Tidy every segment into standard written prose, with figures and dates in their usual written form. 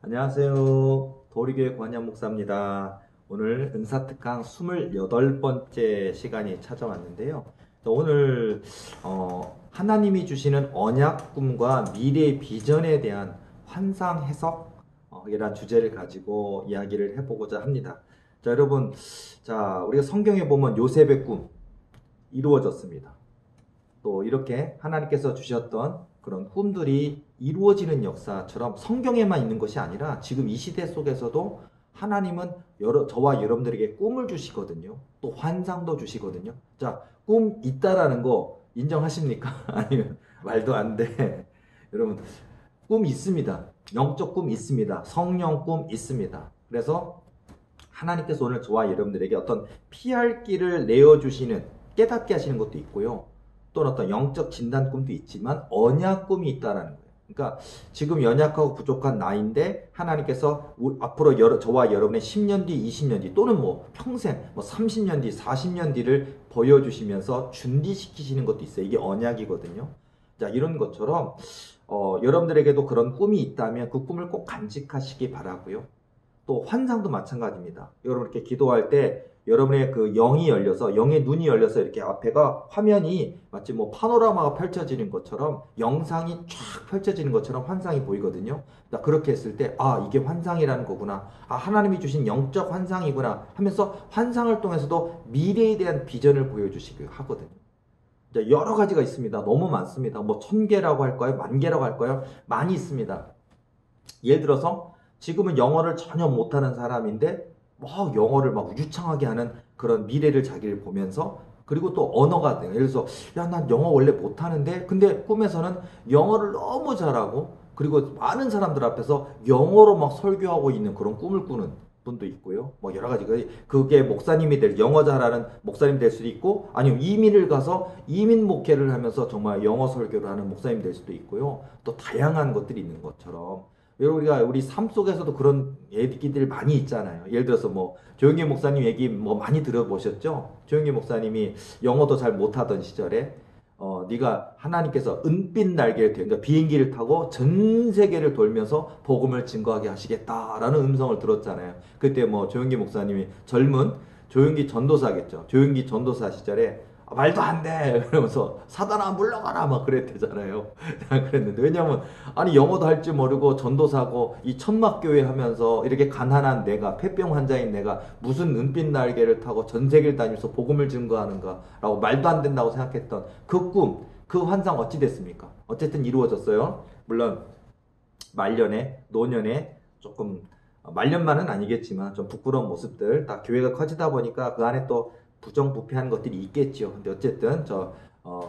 안녕하세요. 도리교회 권양 목사입니다. 오늘 은사특강 28번째 시간이 찾아왔는데요. 오늘 하나님이 주시는 언약 꿈과 미래의 비전에 대한 환상 해석이란 주제를 가지고 이야기를 해보고자 합니다. 자, 여러분, 우리가 성경에 보면 요셉의 꿈 이루어졌습니다. 또 이렇게 하나님께서 주셨던 그런 꿈들이 이루어지는 역사처럼 성경에만 있는 것이 아니라 지금 이 시대 속에서도 하나님은 저와 여러분들에게 꿈을 주시거든요. 또 환상도 주시거든요. 자, 꿈 있다라는 거 인정하십니까? 아니면 말도 안 돼. 여러분, 꿈 있습니다. 영적 꿈 있습니다. 성령 꿈 있습니다. 그래서 하나님께서 오늘 저와 여러분들에게 어떤 피할 길을 내어주시는, 깨닫게 하시는 것도 있고요. 또는 어떤 영적 진단 꿈도 있지만 언약 꿈이 있다라는 거예요. 그러니까 지금 연약하고 부족한 나이인데 하나님께서 앞으로 저와 여러분의 10년 뒤, 20년 뒤 또는 평생 30년 뒤, 40년 뒤를 보여주시면서 준비시키시는 것도 있어요. 이게 언약이거든요. 자, 이런 것처럼 여러분들에게도 그런 꿈이 있다면 그 꿈을 꼭 간직하시기 바라고요. 또 환상도 마찬가지입니다. 여러분 이렇게 기도할 때 여러분의 그 영이 열려서, 영의 눈이 열려서 이렇게 앞에가 화면이 마치 파노라마가 펼쳐지는 것처럼, 영상이 쫙 펼쳐지는 것처럼 환상이 보이거든요. 그렇게 했을 때, 이게 환상이라는 거구나. 하나님이 주신 영적 환상이구나 하면서 환상을 통해서도 미래에 대한 비전을 보여주시기도 하거든요. 여러 가지가 있습니다. 너무 많습니다. 1000개라고 할까요? 10,000개라고 할까요? 많이 있습니다. 예를 들어서 지금은 영어를 전혀 못하는 사람인데 영어를 유창하게 하는 그런 미래를 자기를 보면서, 그리고 또 언어가 돼요. 예를 들어서 난 영어 원래 못하는데 근데 꿈에서는 영어를 너무 잘하고, 그리고 많은 사람들 앞에서 영어로 설교하고 있는 그런 꿈을 꾸는 분도 있고요. 여러 가지, 그게 목사님이 영어 잘하는 목사님 될 수도 있고, 아니면 이민을 가서 이민 목회를 하면서 정말 영어 설교를 하는 목사님 될 수도 있고요. 또 다양한 것들이 있는 것처럼 우리가 우리 삶 속에서도 그런 얘기들 많이 있잖아요. 예를 들어서 조영기 목사님 얘기 많이 들어보셨죠? 조영기 목사님이 영어도 잘 못하던 시절에 네가 하나님께서 은빛 날개를 그러니까 비행기를 타고 전 세계를 돌면서 복음을 증거하게 하시겠다라는 음성을 들었잖아요. 그때 조영기 목사님이 젊은 조영기 전도사겠죠. 조영기 전도사 시절에 말도 안 돼! 그러면서 사단아 물러가라! 막 그랬대잖아요. 그랬는데, 왜냐면, 영어도 할 줄 모르고 전도사고, 이 천막교회 하면서 이렇게 가난한 내가, 폐병 환자인 내가 무슨 은빛 날개를 타고 전 세계를 다니면서 복음을 증거하는가? 라고 말도 안 된다고 생각했던 그 꿈, 그 환상 어찌 됐습니까? 어쨌든 이루어졌어요. 물론, 말년에, 노년에 조금, 말년만은 아니겠지만 좀 부끄러운 모습들, 다 교회가 커지다 보니까 그 안에 또 부정부패한 것들이 있겠죠. 근데 어쨌든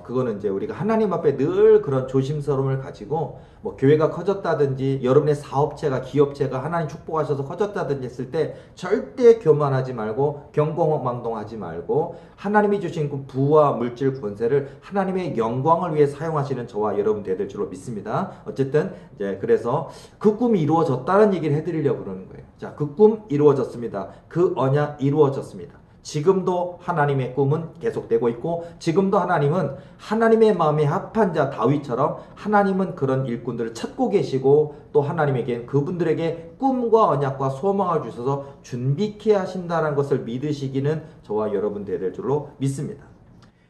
그거는 이제 우리가 하나님 앞에 늘 그런 조심스러움을 가지고, 교회가 커졌다든지 여러분의 사업체가, 기업체가 하나님 축복하셔서 커졌다든지 했을 때 절대 교만하지 말고 경거망동하지 말고, 하나님이 주신 그 부와 물질 권세를 하나님의 영광을 위해 사용하시는 저와 여러분 되될 줄로 믿습니다. 어쨌든 이제 그래서 그 꿈이 이루어졌다는 얘기를 해드리려고 그러는 거예요. 자, 그 꿈 이루어졌습니다. 그 언약 이루어졌습니다. 지금도 하나님의 꿈은 계속되고 있고, 지금도 하나님은 하나님의 마음에 합한 자 다윗처럼 하나님은 그런 일꾼들을 찾고 계시고, 또 하나님에겐 그분들에게 꿈과 언약과 소망을 주셔서 준비케 하신다는 것을 믿으시기는 저와 여러분 되될 줄로 믿습니다.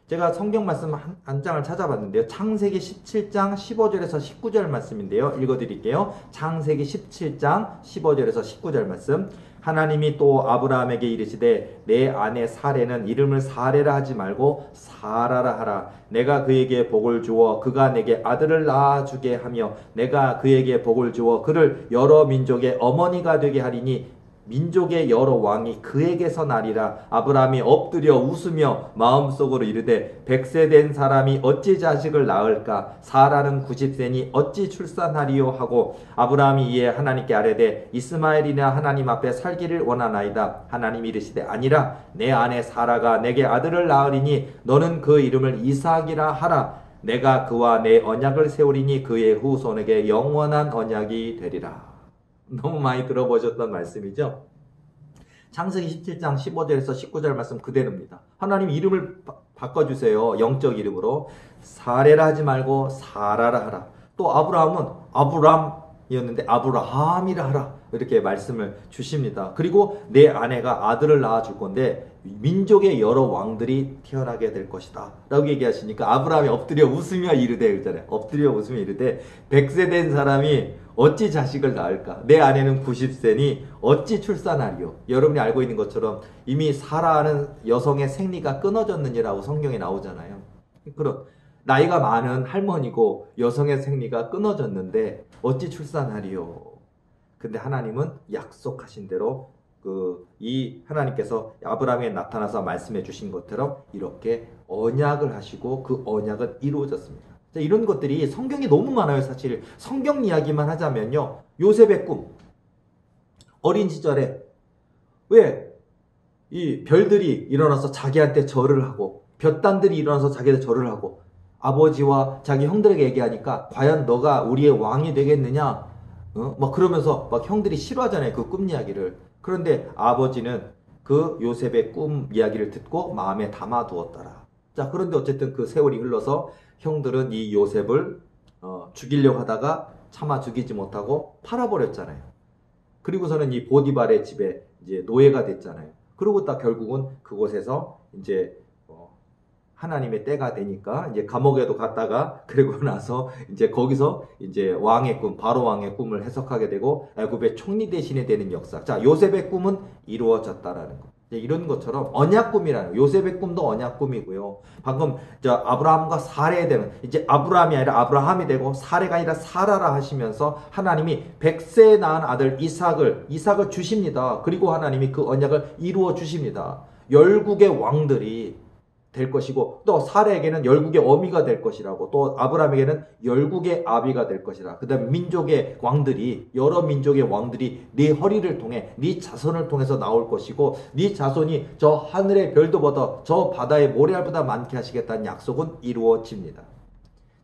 제가 성경 말씀 한 장을 찾아봤는데요. 창세기 17장 15절에서 19절 말씀인데요. 읽어드릴게요. 창세기 17장 15절에서 19절 말씀. 하나님이 또 아브라함에게 이르시되 내 아내 사레는 이름을 사레라 하지 말고 사라라 하라. 내가 그에게 복을 주어 그가 내게 아들을 낳아주게 하며 내가 그에게 복을 주어 그를 여러 민족의 어머니가 되게 하리니 민족의 여러 왕이 그에게서 나리라. 아브라함이 엎드려 웃으며 마음속으로 이르되 100세 된 사람이 어찌 자식을 낳을까? 사라는 90세니 어찌 출산하리요? 하고 아브라함이 이에 하나님께 아뢰되 이스마엘이나 하나님 앞에 살기를 원하나이다. 하나님이 이르시되 아니라 내 아내 사라가 내게 아들을 낳으리니 너는 그 이름을 이삭이라 하라. 내가 그와 내 언약을 세우리니 그의 후손에게 영원한 언약이 되리라. 너무 많이 들어보셨던 말씀이죠. 창세기 17장 15절에서 19절 말씀 그대로입니다. 하나님 이름을 바꿔주세요. 영적 이름으로 사레라 하지 말고 사라라 하라. 또 아브라함은 아브람 이었는데 아브라함이라 하라 이렇게 말씀을 주십니다. 그리고 내 아내가 아들을 낳아줄 건데 민족의 여러 왕들이 태어나게 될 것이다 라고 얘기하시니까 아브라함이 엎드려 웃으며 이르되 그러잖아요. 엎드려 웃으며 이르되 100세 된 사람이 어찌 자식을 낳을까? 내 아내는 90세니 어찌 출산하리요? 여러분이 알고 있는 것처럼 이미 사라하는 여성의 생리가 끊어졌느니라고 성경에 나오잖아요. 그럼 나이가 많은 할머니고 여성의 생리가 끊어졌는데 어찌 출산하리요? 근데 하나님은 약속하신 대로 이 하나님께서 아브라함에 나타나서 말씀해 주신 것처럼 이렇게 언약을 하시고 그 언약은 이루어졌습니다. 자, 이런 것들이 성경이 너무 많아요. 사실 성경 이야기만 하자면요. 요셉의 꿈. 어린 시절에 왜 이 별들이 일어나서 자기한테 절을 하고 볕단들이 일어나서 자기한테 절을 하고 아버지와 자기 형들에게 얘기하니까 과연 너가 우리의 왕이 되겠느냐? 막 그러면서 막 형들이 싫어하잖아요. 그 꿈 이야기를. 그런데 아버지는 그 요셉의 꿈 이야기를 듣고 마음에 담아두었더라. 자, 그런데 어쨌든 그 세월이 흘러서 형들은 이 요셉을 죽이려고 하다가 차마 죽이지 못하고 팔아버렸잖아요. 그리고서는 이 보디발의 집에 이제 노예가 됐잖아요. 그러고 딱 결국은 그곳에서 이제 하나님의 때가 되니까 이제 감옥에도 갔다가 그러고 나서 이제 거기서 이제 왕의 꿈, 바로 왕의 꿈을 해석하게 되고 애굽의 총리 대신에 되는 역사. 자, 요셉의 꿈은 이루어졌다라는 거. 이런 것처럼 언약 꿈이라는 요셉의 꿈도 언약 꿈이고요. 방금 저 아브라함과 사레에 되는 이제 아브라함이 아니라 아브라함이 되고 사레가 아니라 사라라 하시면서 하나님이 100세에 낳은 아들 이삭을 주십니다. 그리고 하나님이 그 언약을 이루어 주십니다. 열국의 왕들이 될 것이고 또 사레에게는 열국의 어미가 될 것이라고 또 아브라함에게는 열국의 아비가 될 것이라. 그다음 민족의 왕들이 여러 민족의 왕들이 네 허리를 통해 네 자손을 통해서 나올 것이고 네 자손이 저 하늘의 별도보다 저 바다의 모래알보다 많게 하시겠다는 약속은 이루어집니다.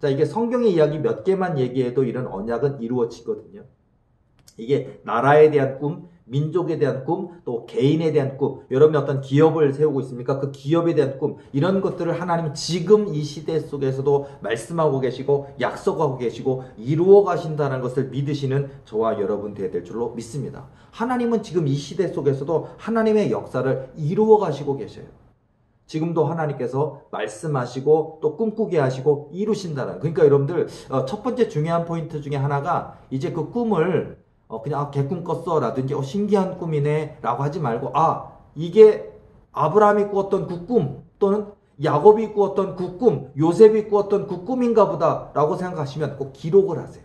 자, 이게 성경의 이야기 몇 개만 얘기해도 이런 언약은 이루어지거든요. 이게 나라에 대한 꿈, 민족에 대한 꿈, 또 개인에 대한 꿈, 여러분이 어떤 기업을 세우고 있습니까? 그 기업에 대한 꿈, 이런 것들을 하나님은 지금 이 시대 속에서도 말씀하고 계시고 약속하고 계시고 이루어 가신다는 것을 믿으시는 저와 여러분 되어야 될 줄로 믿습니다. 하나님은 지금 이 시대 속에서도 하나님의 역사를 이루어 가시고 계셔요. 지금도 하나님께서 말씀하시고 또 꿈꾸게 하시고 이루신다는. 그러니까 여러분들 첫 번째 중요한 포인트 중에 하나가 이제 그 꿈을 그냥 개꿈 꿨어 라든지 신기한 꿈이네 라고 하지 말고 이게 아브라함이 꾸었던 그 꿈 또는 야곱이 꾸었던 그 꿈, 요셉이 꾸었던 그 꿈인가 보다 라고 생각하시면 꼭 기록을 하세요.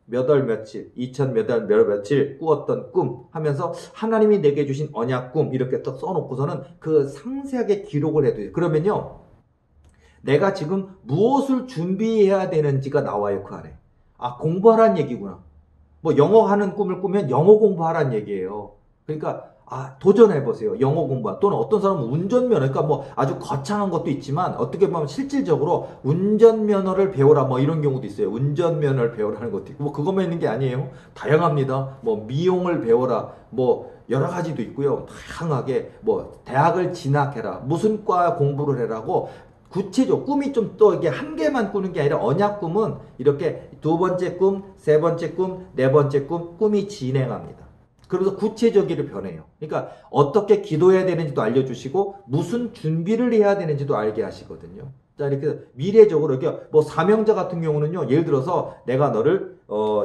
몇 월 며칠, 2000 몇 월 며칠 꾸었던 꿈 하면서 하나님이 내게 주신 언약 꿈 이렇게 딱 써놓고서는 그 상세하게 기록을 해둬요. 그러면요 내가 지금 무엇을 준비해야 되는지가 나와요. 그 안에. 공부하라는 얘기구나. 뭐 영어 하는 꿈을 꾸면 영어 공부하라는 얘기예요. 그러니까 도전해보세요. 영어 공부. 또는 어떤 사람은 운전면허, 그러니까 뭐 아주 거창한 것도 있지만 어떻게 보면 실질적으로 운전면허를 배워라 뭐 이런 경우도 있어요. 운전면허를 배우라는 것도 있고 뭐 그것만 있는 게 아니에요. 다양합니다. 뭐 미용을 배워라 뭐 여러 가지도 있고요. 다양하게 뭐 대학을 진학해라. 무슨 과 공부를 해라고 구체적 꿈이 좀 또 이게 한 개만 꾸는 게 아니라 언약 꿈은 이렇게 두 번째 꿈, 세 번째 꿈, 네 번째 꿈이 진행합니다. 그러면서 구체적으로 변해요. 그러니까 어떻게 기도해야 되는지도 알려주시고 무슨 준비를 해야 되는지도 알게 하시거든요. 자, 이렇게 미래적으로 이렇게 뭐 사명자 같은 경우는요. 예를 들어서 내가 너를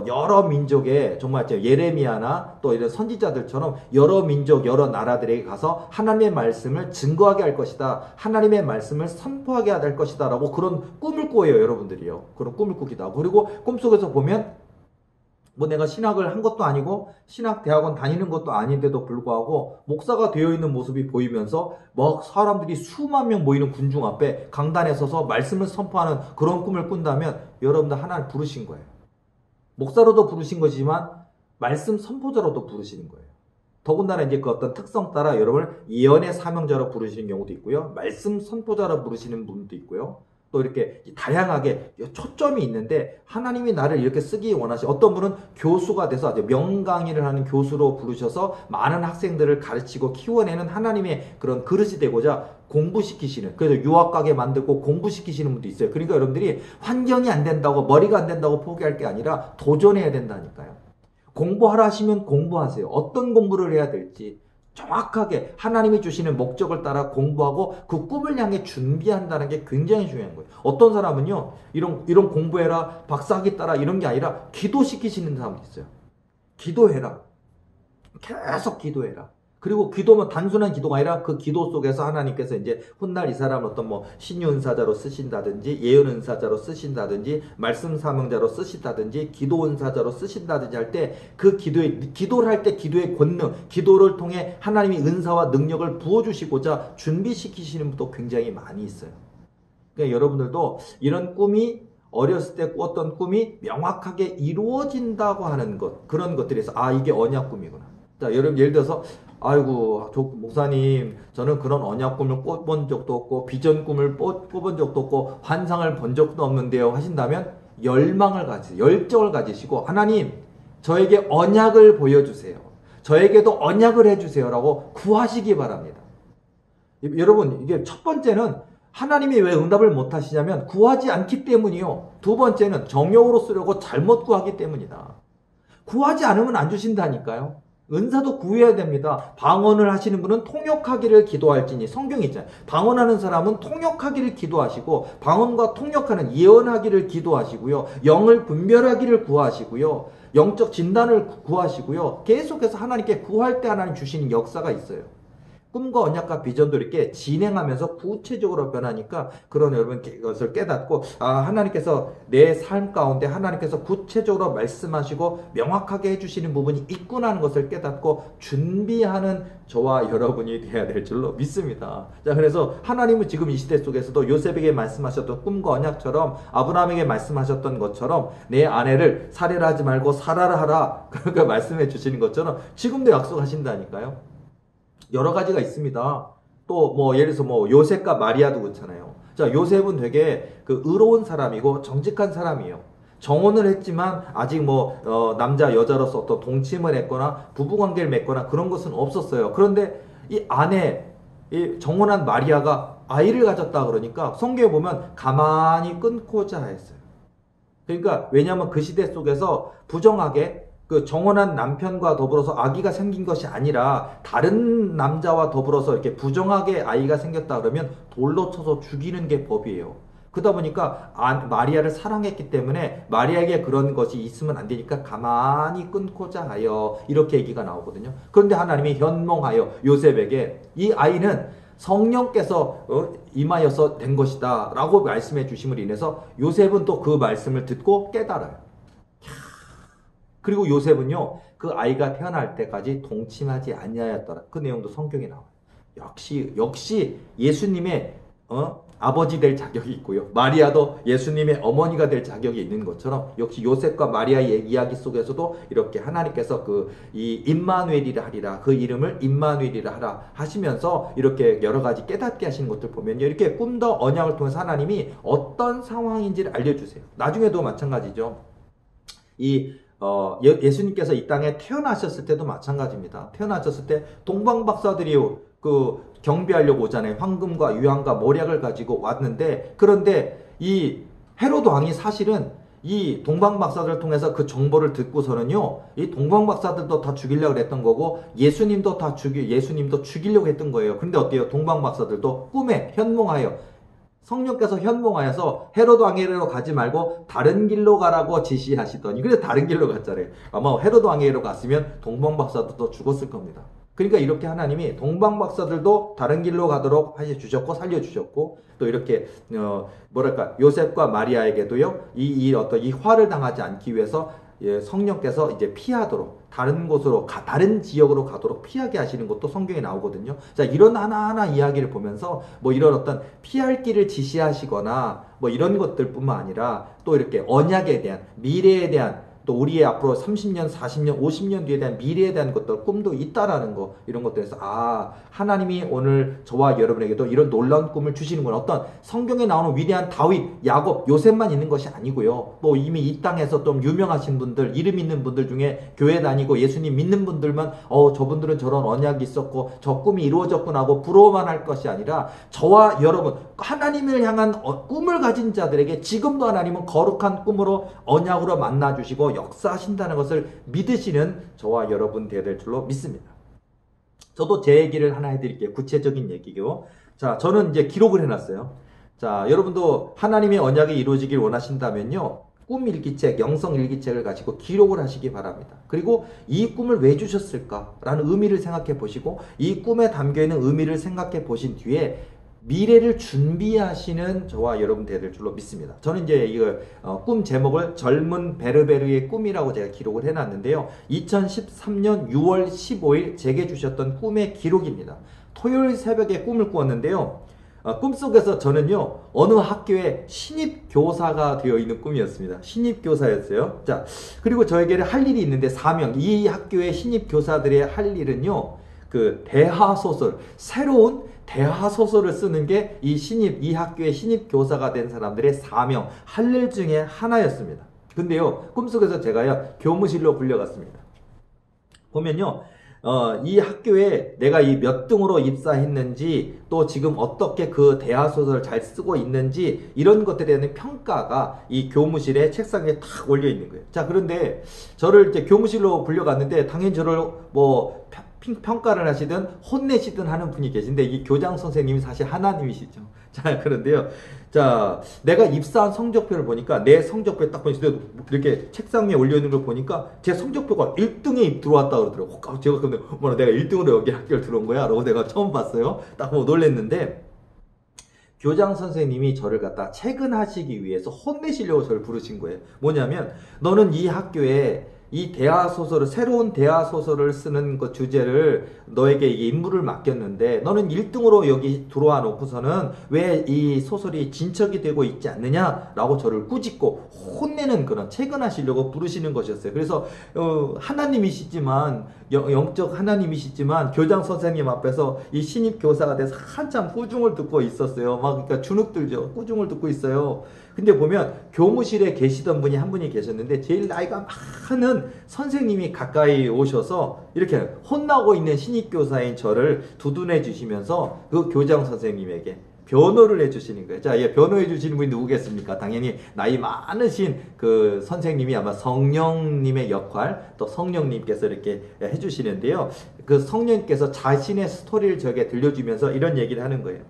여러 민족의 정말 예레미야나 또 이런 선지자들처럼 여러 민족, 여러 나라들에게 가서 하나님의 말씀을 증거하게 할 것이다. 하나님의 말씀을 선포하게 할 것이다. 라고 그런 꿈을 꿔요, 여러분들이요. 그런 꿈을 꾸기도 하고. 그리고 꿈속에서 보면 뭐 내가 신학을 한 것도 아니고 신학 대학원 다니는 것도 아닌데도 불구하고 목사가 되어 있는 모습이 보이면서 막 사람들이 수만 명 모이는 군중 앞에 강단에 서서 말씀을 선포하는 그런 꿈을 꾼다면 여러분들 하나님 부르신 거예요. 목사로도 부르신 것이지만 말씀 선포자로도 부르시는 거예요. 더군다나 이제 그 어떤 특성 따라 여러분을 예언의 사명자로 부르시는 경우도 있고요. 말씀 선포자로 부르시는 분도 있고요. 또 이렇게 다양하게 초점이 있는데 하나님이 나를 이렇게 쓰기 원하시. 어떤 분은 교수가 돼서 아주 명강의를 하는 교수로 부르셔서 많은 학생들을 가르치고 키워내는 하나님의 그런 그릇이 되고자 공부시키시는, 그래서 유학 가게 만들고 공부시키시는 분도 있어요. 그러니까 여러분들이 환경이 안 된다고, 머리가 안 된다고 포기할 게 아니라 도전해야 된다니까요. 공부하라 하시면 공부하세요. 어떤 공부를 해야 될지 정확하게 하나님이 주시는 목적을 따라 공부하고 그 꿈을 향해 준비한다는 게 굉장히 중요한 거예요. 어떤 사람은요, 이런 공부해라, 박사학위 따라 이런 게 아니라 기도시키시는 사람도 있어요. 기도해라. 계속 기도해라. 그리고 기도면 단순한 기도가 아니라 그 기도 속에서 하나님께서 이제 훗날 이 사람을 어떤 뭐 신유 은사자로 쓰신다든지 예언 은사자로 쓰신다든지 말씀 사명자로 쓰신다든지 기도 은사자로 쓰신다든지 할 때 그 기도를 할 때 기도의 권능, 기도를 통해 하나님이 은사와 능력을 부어 주시고자 준비시키시는 분도 굉장히 많이 있어요. 그러니까 여러분들도 이런 꿈이 어렸을 때 꿨던 꿈이 명확하게 이루어진다고 하는 것, 그런 것들에서 아, 이게 언약 꿈이구나. 자, 여러분 예를 들어서 아이고, 목사님, 저는 그런 언약 꿈을 꿔본 적도 없고, 비전 꿈을 꿔본 적도 없고, 환상을 본 적도 없는데요. 하신다면, 열망을 가지세요. 열정을 가지시고, 하나님, 저에게 언약을 보여주세요. 저에게도 언약을 해주세요. 라고 구하시기 바랍니다. 여러분, 이게 첫 번째는 하나님이 왜 응답을 못 하시냐면, 구하지 않기 때문이요. 두 번째는 정욕으로 쓰려고 잘못 구하기 때문이다. 구하지 않으면 안 주신다니까요. 은사도 구해야 됩니다. 방언을 하시는 분은 통역하기를 기도할지니, 성경이 있잖아요. 방언하는 사람은 통역하기를 기도하시고, 방언과 통역하는 예언하기를 기도하시고요. 영을 분별하기를 구하시고요. 영적 진단을 구하시고요. 계속해서 하나님께 구할 때 하나님 주시는 역사가 있어요. 꿈과 언약과 비전도 이렇게 진행하면서 구체적으로 변하니까 그런 여러분 것을 깨닫고 하나님께서 내 삶 가운데 하나님께서 구체적으로 말씀하시고 명확하게 해주시는 부분이 있구나 하는 것을 깨닫고 준비하는 저와 여러분이 되어야 될 줄로 믿습니다. 자, 그래서 하나님은 지금 이 시대 속에서도 요셉에게 말씀하셨던 꿈과 언약처럼 아브라함에게 말씀하셨던 것처럼 내 아내를 살해를 하지 말고 살아라 하라 그렇게 말씀해 주시는 것처럼 지금도 약속하신다니까요. 여러 가지가 있습니다. 또 뭐 예를 들어서 뭐 요셉과 마리아도 그렇잖아요. 자, 요셉은 되게 그 의로운 사람이고 정직한 사람이에요. 정혼을 했지만 아직 뭐 남자 여자로서 어떤 동침을 했거나 부부관계를 맺거나 그런 것은 없었어요. 그런데 이 아내, 이 정혼한 마리아가 아이를 가졌다 그러니까 성경에 보면 가만히 끊고자 했어요. 그러니까 왜냐하면 그 시대 속에서 부정하게 그 정혼한 남편과 더불어서 아기가 생긴 것이 아니라 다른 남자와 더불어서 이렇게 부정하게 아이가 생겼다 그러면 돌로 쳐서 죽이는 게 법이에요. 그러다 보니까 마리아를 사랑했기 때문에 마리아에게 그런 것이 있으면 안 되니까 가만히 끊고자 하여 이렇게 얘기가 나오거든요. 그런데 하나님이 현몽하여 요셉에게 이 아이는 성령께서 임하여서 된 것이다 라고 말씀해 주심을 인해서 요셉은 또 그 말씀을 듣고 깨달아요. 그리고 요셉은요, 그 아이가 태어날 때까지 동침하지 아니하였더라. 그 내용도 성경에 나와요. 역시 예수님의 아버지 될 자격이 있고요. 마리아도 예수님의 어머니가 될 자격이 있는 것처럼 역시 요셉과 마리아의 이야기 속에서도 이렇게 하나님께서 이 임마누엘이라 하리라, 그 이름을 임마누엘이라 하라 하시면서 이렇게 여러 가지 깨닫게 하시는 것들 보면요. 이렇게 꿈도 언약을 통해서 하나님이 어떤 상황인지를 알려주세요. 나중에도 마찬가지죠. 예수님께서 이 땅에 태어나셨을 때도 마찬가지입니다. 태어나셨을 때 동방박사들이 그 경배하려고 오잖아요. 황금과 유황과 모략을 가지고 왔는데, 그런데 이 헤로드 왕이 사실은 이 동방박사들을 통해서 그 정보를 듣고서는요, 이 동방박사들도 다 죽이려고 했던 거고 예수님도 죽이려고 했던 거예요. 근데 어때요? 동방박사들도 꿈에 현몽하여 성령께서 현몽하여서 헤로드 왕에게로 가지 말고 다른 길로 가라고 지시하시더니, 그래서 다른 길로 갔잖아요. 아마 헤로드 왕에게로 갔으면 동방박사들도 죽었을 겁니다. 그러니까 이렇게 하나님이 동방박사들도 다른 길로 가도록 해주셨고 살려주셨고, 또 이렇게 요셉과 마리아에게도요 이 화를 당하지 않기 위해서 성령께서 이제 피하도록 다른 곳으로 다른 지역으로 가도록 피하게 하시는 것도 성경에 나오거든요. 자, 이런 하나하나 이야기를 보면서 뭐 이런 어떤 피할 길을 지시하시거나 뭐 이런 것들뿐만 아니라 또 이렇게 언약에 대한 미래에 대한 또 우리의 앞으로 30년, 40년, 50년 뒤에 대한 미래에 대한 것들, 꿈도 있다라는 거, 이런 것들에서 하나님이 오늘 저와 여러분에게도 이런 놀라운 꿈을 주시는구나. 어떤 성경에 나오는 위대한 다윗, 야곱, 요셉만 있는 것이 아니고요. 또 이미 이 땅에서 좀 유명하신 분들, 이름 있는 분들 중에 교회 다니고 예수님 믿는 분들만 저분들은 저런 언약이 있었고 저 꿈이 이루어졌구나 하고 부러워만 할 것이 아니라 저와 여러분, 하나님을 향한 꿈을 가진 자들에게 지금도 하나님은 거룩한 꿈으로 언약으로 만나주시고 역사하신다는 것을 믿으시는 저와 여러분 되어야 될 줄로 믿습니다. 저도 제 얘기를 하나 해드릴게요. 구체적인 얘기고. 자, 저는 이제 기록을 해놨어요. 자, 여러분도 하나님의 언약이 이루어지길 원하신다면요. 꿈 일기책, 영성 일기책을 가지고 기록을 하시기 바랍니다. 그리고 이 꿈을 왜 주셨을까라는 의미를 생각해 보시고 이 꿈에 담겨있는 의미를 생각해 보신 뒤에 미래를 준비하시는 저와 여러분 되어야 될 줄로 믿습니다. 저는 이제 이거 꿈 제목을 젊은 베르베르의 꿈이라고 제가 기록을 해놨는데요. 2013년 6월 15일 제게 주셨던 꿈의 기록입니다. 토요일 새벽에 꿈을 꾸었는데요. 꿈속에서 저는요, 어느 학교의 신입교사가 되어 있는 꿈이었습니다. 신입교사였어요. 자, 그리고 저에게는 할 일이 있는데 사명, 이 학교의 신입교사들의 할 일은요, 그 대하소설, 새로운 대하소설을 쓰는 게 이 학교의 신입교사가 된 사람들의 사명, 할 일 중에 하나였습니다. 근데요, 꿈속에서 제가요, 교무실로 불려갔습니다. 보면요, 이 학교에 내가 이 몇 등으로 입사했는지 또 지금 어떻게 그 대하소설을 잘 쓰고 있는지 이런 것들에 대한 평가가 이 교무실에 책상에 탁 올려 있는 거예요. 자, 그런데 저를 이제 교무실로 불려갔는데 당연히 저를 뭐 평가를 하시든 혼내시든 하는 분이 계신데 이 교장 선생님이 사실 하나님이시죠. 자, 그런데요. 자, 내가 입사한 성적표를 보니까 내 성적표에 딱 보니까 이렇게 책상 위에 올려있는 걸 보니까 제 성적표가 1등에 들어왔다 그러더라고요. 제가 근데 내가 1등으로 여기 학교를 들어온 거야? 라고 내가 처음 봤어요. 딱 보고 놀랬는데 교장 선생님이 저를 갖다 퇴근하시기 위해서 혼내시려고 저를 부르신 거예요. 뭐냐면 너는 이 학교에 이 대하소설을, 새로운 대하소설을 쓰는 그 주제를 너에게 임무를 맡겼는데 너는 1등으로 여기 들어와 놓고서는 왜 이 소설이 진척이 되고 있지 않느냐라고 저를 꾸짖고 혼내는 그런 퇴근하시려고 부르시는 것이었어요. 그래서 하나님이시지만 영적 하나님이시지만 교장 선생님 앞에서 이 신입 교사가 돼서 한참 꾸중을 듣고 있었어요. 막 그러니까 주눅 들죠. 꾸중을 듣고 있어요. 근데 보면 교무실에 계시던 분이 한 분이 계셨는데 제일 나이가 많은 선생님이 가까이 오셔서 이렇게 혼나고 있는 신입교사인 저를 두둔해 주시면서 그 교장 선생님에게 변호를 해주시는 거예요. 자, 변호해 주시는 분이 누구겠습니까? 당연히 나이 많으신 그 선생님이 아마 성령님의 역할, 또 성령님께서 이렇게 해주시는데요. 그 성령님께서 자신의 스토리를 저에게 들려주면서 이런 얘기를 하는 거예요.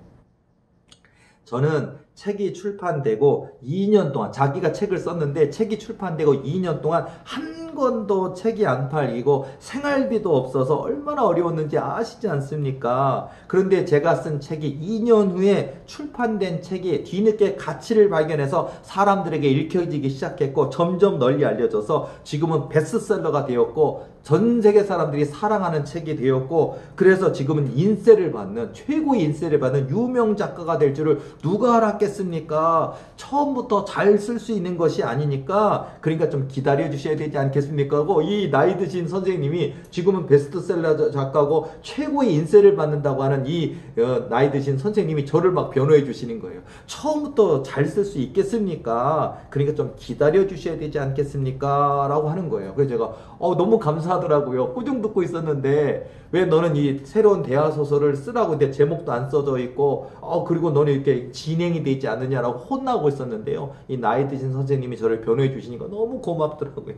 저는 책이 출판되고 2년 동안, 자기가 책을 썼는데 책이 출판되고 2년 동안 한 권도 책이 안 팔리고 생활비도 없어서 얼마나 어려웠는지 아시지 않습니까? 그런데 제가 쓴 책이 2년 후에 출판된 책이 뒤늦게 가치를 발견해서 사람들에게 읽혀지기 시작했고 점점 널리 알려져서 지금은 베스트셀러가 되었고 전 세계 사람들이 사랑하는 책이 되었고 그래서 지금은 인세를 받는, 최고의 인세를 받는 유명 작가가 될 줄을 누가 알았겠습니까? 처음부터 잘 쓸 수 있는 것이 아니니까 그러니까 좀 기다려 주셔야 되지 않겠습니까? 하고 이 나이 드신 선생님이 지금은 베스트셀러 작가고 최고의 인세를 받는다고 하는 이 나이 드신 선생님이 저를 막 변호해 주시는 거예요. 처음부터 잘 쓸 수 있겠습니까? 그러니까 좀 기다려 주셔야 되지 않겠습니까? 라고 하는 거예요. 그래서 제가 너무 감사하더라고요. 꾸중 듣고 있었는데 왜 너는 이 새로운 대하소설을 쓰라고 근데 제목도 안 써져 있고 그리고 너는 이렇게 진행이 되지 않느냐라고 혼나고 있었는데요. 이 나이 드신 선생님이 저를 변호해 주시니까 너무 고맙더라고요.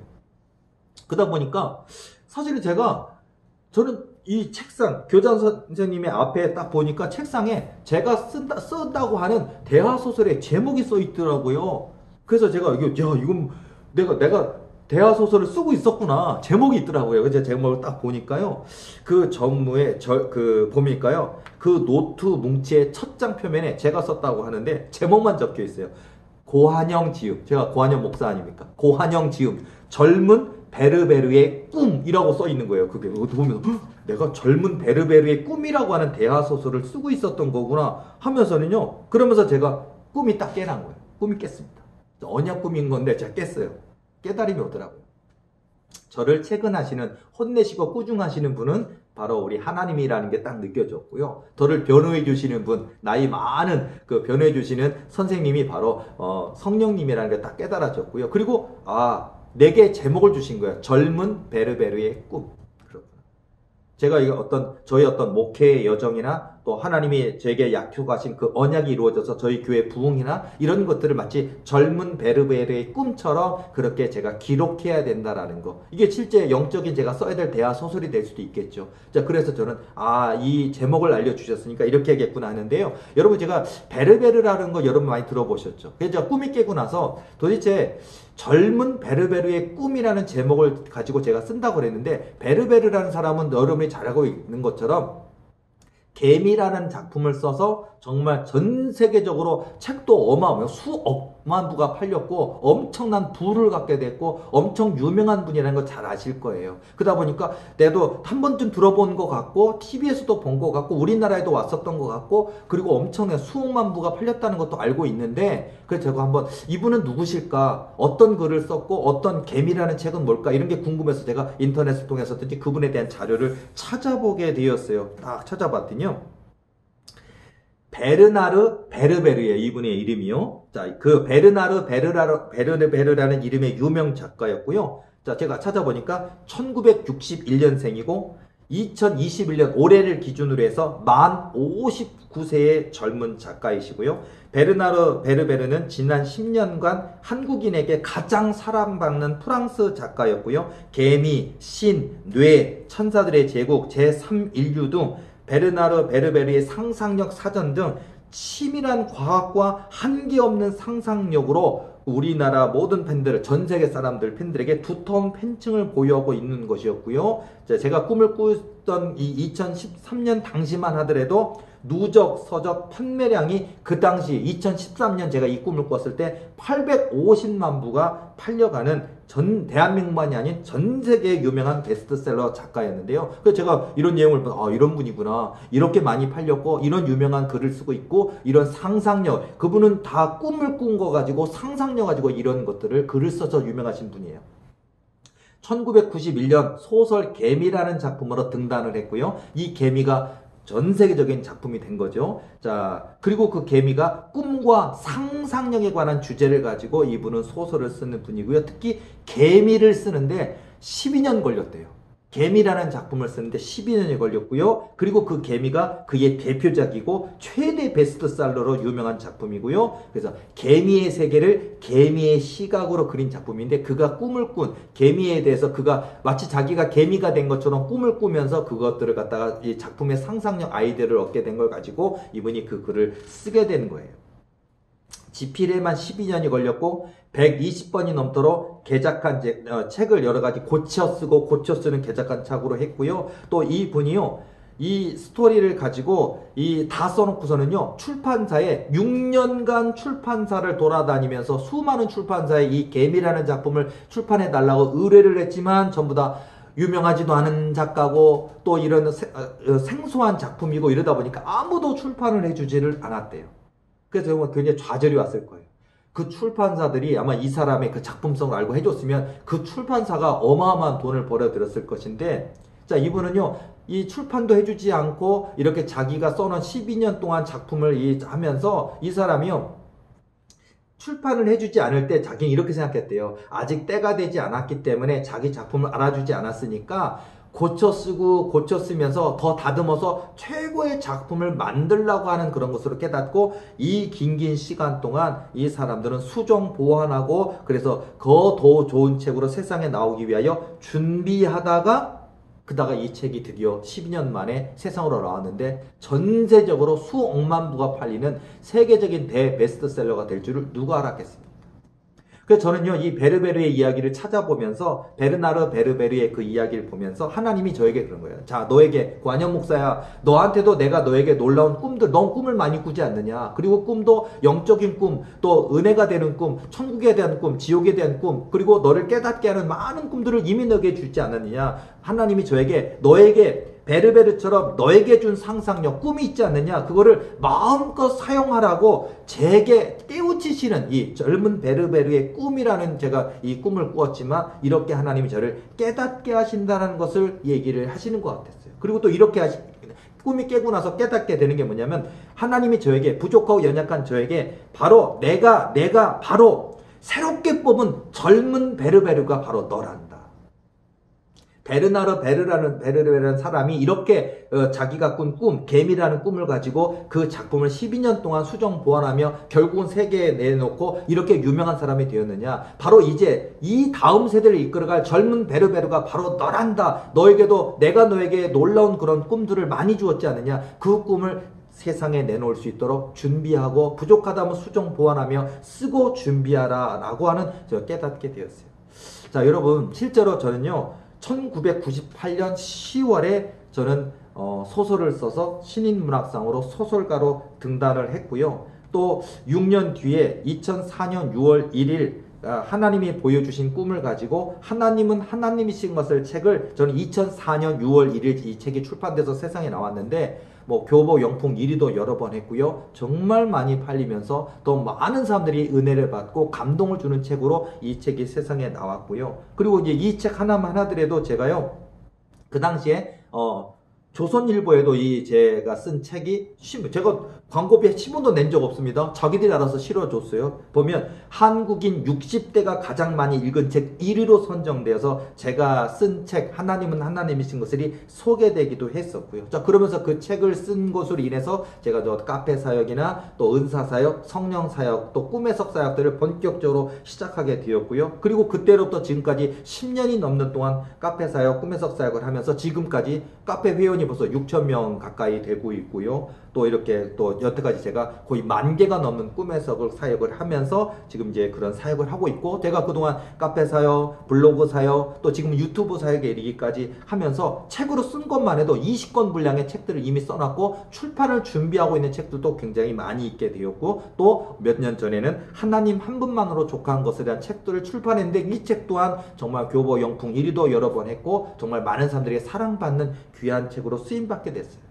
그러다 보니까 사실은 저는 이 책상, 교장 선생님의 앞에 딱 보니까 책상에 제가 쓴다고 하는 대하소설의 제목이 써 있더라고요. 그래서 제가 이건 내가 대하소설을 쓰고 있었구나. 제목이 있더라고요. 그래서 제목을 딱 보니까요. 그 전무에, 보니까요. 그 노트 뭉치의 첫 장 표면에 제가 썼다고 하는데, 제목만 적혀 있어요. 고한영 지음. 제가 고한영 목사 아닙니까? 고한영 지음. 젊은 베르베르의 꿈이라고 써 있는 거예요. 그게 보면서 내가 젊은 베르베르의 꿈이라고 하는 대하소설을 쓰고 있었던 거구나 하면서는요. 그러면서 제가 꿈이 딱 깨난 거예요. 꿈이 깼습니다. 언약 꿈인 건데 제가 깼어요. 깨달음이 오더라고요. 저를 체근하시는, 혼내시고 꾸중하시는 분은 바로 우리 하나님이라는 게 딱 느껴졌고요. 저를 변호해 주시는 분, 나이 많은 그 변호해 주시는 선생님이 바로 성령님이라는 게 딱 깨달아졌고요. 그리고 내게 제목을 주신 거예요. 젊은 베르베르의 꿈. 제가 저희 어떤 목회의 여정이나 또 하나님이 저에게 약속하신 그 언약이 이루어져서 저희 교회 부흥이나 이런 것들을 마치 젊은 베르베르의 꿈처럼 그렇게 제가 기록해야 된다라는 거. 이게 실제 영적인 제가 써야 될 대화 소설이 될 수도 있겠죠. 자, 그래서 저는 이 제목을 알려주셨으니까 이렇게 하겠구나 하는데요. 여러분, 제가 베르베르라는 거 여러분 많이 들어보셨죠? 그래서 제가 꿈이 깨고 나서 도대체 젊은 베르베르의 꿈이라는 제목을 가지고 제가 쓴다고 그랬는데, 베르베르라는 사람은 여러분이 잘 알고 있는 것처럼 개미라는 작품을 써서 정말 전 세계적으로 책도 어마어마해요. 수억만 부가 팔렸고 엄청난 부를 갖게 됐고 엄청 유명한 분이라는 거 잘 아실 거예요. 그러다 보니까 내도 한 번쯤 들어본 것 같고 TV에서도 본 것 같고 우리나라에도 왔었던 것 같고 그리고 엄청난 수억만 부가 팔렸다는 것도 알고 있는데, 그래서 제가 한번 이분은 누구실까? 어떤 글을 썼고 어떤 개미라는 책은 뭘까? 이런 게 궁금해서 제가 인터넷을 통해서든지 그분에 대한 자료를 찾아보게 되었어요. 딱 찾아봤더니요. 베르나르 베르베르예요. 이분의 이름이요. 자, 그 베르나르 베르베르라는 이름의 유명 작가였고요. 자, 제가 찾아보니까 1961년생이고 2021년 올해를 기준으로 해서 만 59세의 젊은 작가이시고요. 베르나르 베르베르는 지난 10년간 한국인에게 가장 사랑받는 프랑스 작가였고요. 개미, 신, 뇌, 천사들의 제국, 제3인류 등 베르나르 베르베르의 상상력 사전 등 치밀한 과학과 한계없는 상상력으로 우리나라 모든 팬들, 전 세계 사람들 팬들에게 두터운 팬층을 보유하고 있는 것이었고요. 제가 꿈을 꾸던 이 2013년 당시만 하더라도 누적 서적 판매량이 그 당시 2013년 제가 이 꿈을 꿨을 때 850만 부가 팔려가는 대한민국만이 아닌 전 세계에 유명한 베스트셀러 작가였는데요. 그래서 제가 이런 내용을 보면 이런 분이구나. 이렇게 많이 팔렸고 이런 유명한 글을 쓰고 있고 이런 상상력. 그분은 다 꿈을 꾼 거 가지고 상상력 가지고 이런 것들을 글을 써서 유명하신 분이에요. 1991년 소설 개미라는 작품으로 등단을 했고요. 이 개미가 전 세계적인 작품이 된 거죠. 자, 그리고 그 개미가 꿈과 상상력에 관한 주제를 가지고 이분은 소설을 쓰는 분이고요. 특히 개미를 쓰는데 12년 걸렸대요. 개미라는 작품을 쓰는데 12년이 걸렸고요. 그리고 그 개미가 그의 대표작이고 최대 베스트셀러로 유명한 작품이고요. 그래서 개미의 세계를 개미의 시각으로 그린 작품인데, 그가 꿈을 꾼 개미에 대해서 그가 마치 자기가 개미가 된 것처럼 꿈을 꾸면서 그것들을 갖다가 이 작품의 상상력 아이디어를 얻게 된 걸 가지고 이분이 그 글을 쓰게 된 거예요. 집필에만 12년이 걸렸고 120번이 넘도록 개작한 책을 여러 가지 고쳐 쓰고 고쳐 쓰는 개작한 책으로 했고요. 또 이분이요, 이 스토리를 가지고 다 써놓고서는요, 출판사에 6년간 출판사를 돌아다니면서 수많은 출판사에 이 개미라는 작품을 출판해 달라고 의뢰를 했지만 전부 다 유명하지도 않은 작가고 또 이런 생소한 작품이고 이러다 보니까 아무도 출판을 해주지를 않았대요. 그래서 정말 굉장히 좌절이 왔을 거예요. 그 출판사들이 아마 이 사람의 그 작품성을 알고 해줬으면 그 출판사가 어마어마한 돈을 벌어들였을 것인데, 자, 이분은요, 이 출판도 해주지 않고 이렇게 자기가 써놓은 12년 동안 작품을 하면서 이 사람이요, 출판을 해주지 않을 때 자기는 이렇게 생각했대요. 아직 때가 되지 않았기 때문에 자기 작품을 알아주지 않았으니까 고쳐 쓰고 고쳐 쓰면서 더 다듬어서 최고의 작품을 만들려고 하는 그런 것으로 깨닫고, 이 긴 시간 동안 이 사람들은 수정 보완하고 그래서 더 좋은 책으로 세상에 나오기 위하여 준비하다가 그다가 이 책이 드디어 12년 만에 세상으로 나왔는데 전세적으로 수억만 부가 팔리는 세계적인 베스트셀러가 될 줄을 누가 알았겠습니까? 그래서 저는요, 이 베르베르의 이야기를 찾아보면서 베르나르 베르베르의 그 이야기를 보면서 하나님이 저에게 그런 거예요. 자, 너에게, 관현 목사야, 너한테도 내가 너에게 놀라운 꿈들, 넌 꿈을 많이 꾸지 않느냐? 그리고 꿈도 영적인 꿈, 또 은혜가 되는 꿈, 천국에 대한 꿈, 지옥에 대한 꿈, 그리고 너를 깨닫게 하는 많은 꿈들을 이미 너에게 주지 않았느냐? 하나님이 저에게, 너에게 베르베르처럼 너에게 준 상상력, 꿈이 있지 않느냐? 그거를 마음껏 사용하라고 제게 깨우치시는 이 젊은 베르베르의 꿈이라는, 제가 이 꿈을 꾸었지만 이렇게 하나님이 저를 깨닫게 하신다는 것을 얘기를 하시는 것 같았어요. 그리고 또 이렇게 꿈이 깨고 나서 깨닫게 되는 게 뭐냐면, 하나님이 저에게, 부족하고 연약한 저에게 바로 내가 바로 새롭게 뽑은 젊은 베르베르가 바로 너란다. 베르라는 사람이 이렇게 자기가 꾼 꿈, 개미라는 꿈을 가지고 그 작품을 12년 동안 수정 보완하며 결국은 세계에 내놓고 이렇게 유명한 사람이 되었느냐. 바로 이제 이 다음 세대를 이끌어갈 젊은 베르베르가 바로 너란다. 너에게도 내가 너에게 놀라운 그런 꿈들을 많이 주었지 않느냐. 그 꿈을 세상에 내놓을 수 있도록 준비하고 부족하다면 수정 보완하며 쓰고 준비하라 라고 하는 제가 깨닫게 되었어요. 자, 여러분, 실제로 저는요 1998년 10월에 저는 소설을 써서 신인문학상으로 소설가로 등단을 했고요. 또 6년 뒤에 2004년 6월 1일 하나님이 보여주신 꿈을 가지고 하나님은 하나님이신 것을 책을 저는 2004년 6월 1일 이 책이 출판돼서 세상에 나왔는데, 뭐 교보 영풍 1위도 여러 번 했고요. 정말 많이 팔리면서 또 많은 사람들이 은혜를 받고 감동을 주는 책으로 이 책이 세상에 나왔고요. 그리고 이제 이 책 하나만 하더라도 제가요, 그 당시에 조선일보에도 이 제가 쓴 책이, 제가 광고비에 10원도 낸 적 없습니다. 자기들이 알아서 실어줬어요. 보면 한국인 60대가 가장 많이 읽은 책 1위로 선정되어서 제가 쓴 책 하나님은 하나님이신 것들이 소개되기도 했었고요. 자, 그러면서 그 책을 쓴 것으로 인해서 제가 저 카페 사역이나 또 은사 사역, 성령 사역, 또 꿈의 석 사역들을 본격적으로 시작하게 되었고요. 그리고 그때로부터 지금까지 10년이 넘는 동안 카페 사역, 꿈의 석 사역을 하면서 지금까지 카페 회원이 벌써 6,000명 가까이 되고 있고요. 또 이렇게 또 여태까지 제가 거의 10,000개가 넘는 꿈의 석을 사역을 하면서 지금 이제 그런 사역을 하고 있고, 제가 그동안 카페 사역, 블로그 사역, 또 지금 유튜브 사역에 이르기까지 하면서 책으로 쓴 것만 해도 20권 분량의 책들을 이미 써놨고, 출판을 준비하고 있는 책들도 굉장히 많이 있게 되었고, 또 몇 년 전에는 하나님 한 분만으로 족한 것에 대한 책들을 출판했는데, 이 책 또한 정말 교보 영풍 1위도 여러 번 했고 정말 많은 사람들에게 사랑받는 귀한 책으로 쓰임받게 됐어요.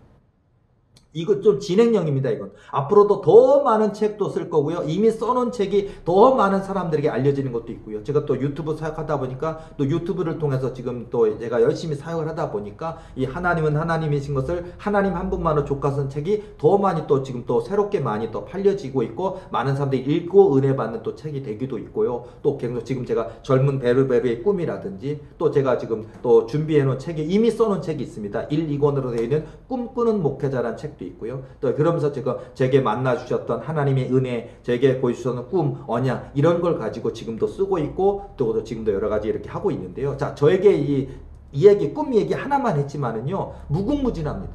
이거 좀 진행형입니다. 이건 앞으로도 더 많은 책도 쓸 거고요. 이미 써놓은 책이 더 많은 사람들에게 알려지는 것도 있고요. 제가 또 유튜브 사역하다 보니까, 또 유튜브를 통해서 지금 또 제가 열심히 사역을 하다 보니까 이 하나님은 하나님이신 것을 하나님 한 분만으로 족하선 책이 더 많이 또 지금 또 새롭게 많이 또 팔려지고 있고, 많은 사람들이 읽고 은혜 받는 또 책이 되기도 있고요. 또 계속 지금 제가 젊은 베르베르의 꿈이라든지, 또 제가 지금 또 준비해 놓은 책이, 이미 써놓은 책이 있습니다. 1, 2권으로 되어 있는 꿈꾸는 목회자라는 책도 있고요. 또 그러면서 제게 만나 주셨던 하나님의 은혜, 제게 보여주셨던 꿈, 언약, 이런 걸 가지고 지금도 쓰고 있고, 또 지금도 여러 가지 이렇게 하고 있는데요. 자, 저에게 이 얘기, 꿈 얘기 하나만 했지만은요, 무궁무진합니다.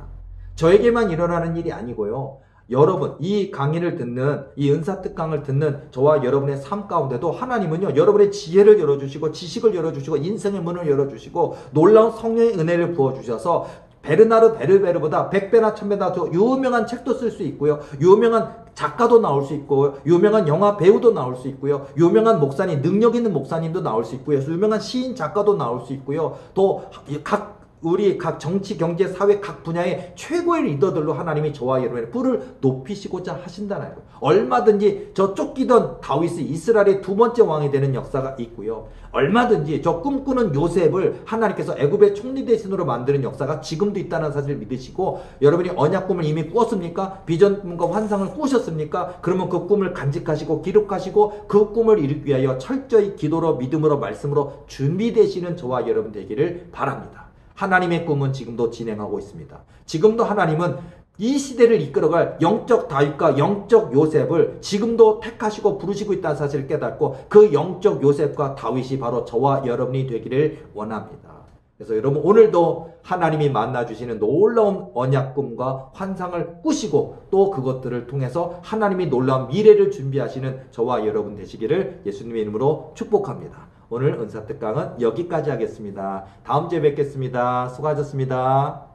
저에게만 일어나는 일이 아니고요. 여러분, 이 강의를 듣는, 이 은사특강을 듣는 저와 여러분의 삶 가운데도 하나님은요, 여러분의 지혜를 열어주시고, 지식을 열어주시고, 인생의 문을 열어주시고, 놀라운 성령의 은혜를 부어주셔서 베르베르보다 100배나 1000배나 더 유명한 책도 쓸 수 있고요. 유명한 작가도 나올 수 있고, 유명한 영화 배우도 나올 수 있고요. 유명한 목사님, 능력 있는 목사님도 나올 수 있고요. 유명한 시인 작가도 나올 수 있고요. 또 우리 각 정치, 경제, 사회 각 분야의 최고의 리더들로 하나님이 저와 여러분의 뿔을 높이시고자 하신다는 거예요. 얼마든지 저 쫓기던 다윗이 이스라엘의 두 번째 왕이 되는 역사가 있고요. 얼마든지 저 꿈꾸는 요셉을 하나님께서 애굽의 총리 대신으로 만드는 역사가 지금도 있다는 사실을 믿으시고, 여러분이 언약 꿈을 이미 꾸었습니까? 비전 꿈과 환상을 꾸셨습니까? 그러면 그 꿈을 간직하시고 기록하시고 그 꿈을 이루기 위하여 철저히 기도로, 믿음으로, 말씀으로 준비되시는 저와 여러분 되기를 바랍니다. 하나님의 꿈은 지금도 진행하고 있습니다. 지금도 하나님은 이 시대를 이끌어갈 영적 다윗과 영적 요셉을 지금도 택하시고 부르시고 있다는 사실을 깨닫고, 그 영적 요셉과 다윗이 바로 저와 여러분이 되기를 원합니다. 그래서 여러분, 오늘도 하나님이 만나주시는 놀라운 언약 꿈과 환상을 꾸시고, 또 그것들을 통해서 하나님이 놀라운 미래를 준비하시는 저와 여러분 되시기를 예수님의 이름으로 축복합니다. 오늘 은사특강은 여기까지 하겠습니다. 다음 주에 뵙겠습니다. 수고하셨습니다.